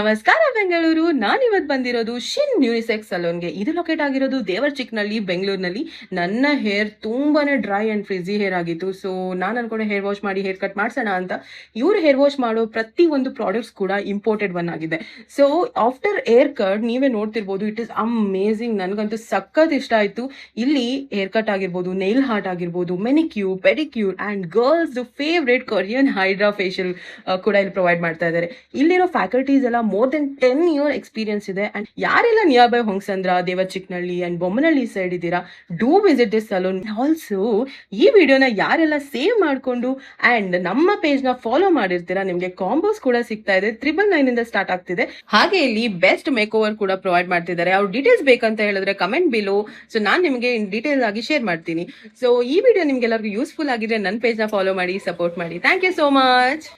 ನಮಸ್ಕಾರ ಬೆಂಗಳೂರು. ನಾನಿವತ್ತು ಬಂದಿರೋದು ಶಿನ್ ಯೂನಿಸೆಕ್ಸ್ ಸಲೂನ್ಗೆ. ಇದು ಲೊಕೇಟ್ ಆಗಿರೋದು ದೇವರಚಿಕ್ಕನಹಳ್ಳಿ, ಬೆಂಗಳೂರಿನಲ್ಲಿ. ನನ್ನ ಹೇರ್ ತುಂಬಾನೇ ಡ್ರೈ ಅಂಡ್ ಫ್ರಿಜಿ ಹೇರ್ ಆಗಿತ್ತು. ಸೊ ನಾನು ಅನ್ಕೊಂಡೆ ಹೇರ್ ವಾಶ್ ಮಾಡಿ ಹೇರ್ ಕಟ್ ಮಾಡ್ಸೋಣ ಅಂತ. ಇವ್ರು ಹೇರ್ ವಾಶ್ ಮಾಡೋ ಪ್ರತಿ ಒಂದು ಪ್ರಾಡಕ್ಟ್ಸ್ ಕೂಡ ಇಂಪೋರ್ಟೆಡ್ ಒನ್ ಆಗಿದೆ. ಸೊ ಆಫ್ಟರ್ ಹೇರ್ ಕಟ್ ನೀವೇ ನೋಡ್ತಿರ್ಬೋದು, ಇಟ್ ಇಸ್ ಅಮೇಝಿಂಗ್. ನನಗಂತೂ ಸಖತ್ ಇಷ್ಟ ಆಯ್ತು. ಇಲ್ಲಿ ಹೇರ್ ಕಟ್ ಆಗಿರ್ಬೋದು, ನೈಲ್ ಹಾರ್ಟ್ ಆಗಿರ್ಬೋದು, manicure, pedicure and girls favourite Korean hydra facial ಕೂಡ ಇಲ್ಲಿ ಪ್ರೊವೈಡ್ ಮಾಡ್ತಾ ಇದ್ದಾರೆ. ಇಲ್ಲಿರೋ ಫ್ಯಾಕಲ್ಟೀಸ್ ಎಲ್ಲ more than 10 year ಎಕ್ಸ್ಪೀರಿಯನ್ಸ್ ಇದೆ. ಅಂಡ್ ಯಾರೆಲ್ಲ near by Hongasandra, Devarachikkanahalli and Bommanahalli side ಇದ್ದೀರಾ, do visit this saloon. Also ಈ ವಿಡಿಯೋನ ಯಾರೆಲ್ಲ ಸೇವ್ ಮಾಡ್ಕೊಂಡು ಅಂಡ್ ನಮ್ಮ ಪೇಜ್ ನ ಫಾಲೋ ಮಾಡಿರ್ತೀರಾ, ನಿಮ್ಗೆ ಕಾಂಬೋಸ್ ಕೂಡ ಸಿಗ್ತಾ ಇದೆ. 999 ಇಂದ ಸ್ಟಾರ್ಟ್ ಆಗ್ತಿದೆ. ಹಾಗೆ ಇಲ್ಲಿ ಬೆಸ್ಟ್ ಮೇಕ್ ಓವರ್ ಕೂಡ ಪ್ರೊವೈಡ್ ಮಾಡ್ತಿದ್ದಾರೆ. ಅವ್ರ ಡೀಟೇಲ್ಸ್ ಬೇಕಂತ ಹೇಳಿದ್ರೆ ಕಮೆಂಟ್ ಬಿಲೋ. ಸೊ ನಾನು ನಿಮಗೆ ಡೀಟೇಲ್ಸ್ ಆಗಿ ಶೇರ್ ಮಾಡ್ತೀನಿ. ಸೊ ಈ ವಿಡಿಯೋ ನಿಮ್ಗೆ ಎಲ್ಲರಿಗೂ ಯೂಸ್ಫುಲ್ ಆಗಿದ್ರೆ ನನ್ನ ಪೇಜ್ ನ ಫಾಲೋ ಮಾಡಿ, ಸಪೋರ್ಟ್ ಮಾಡಿ. Thank you so much.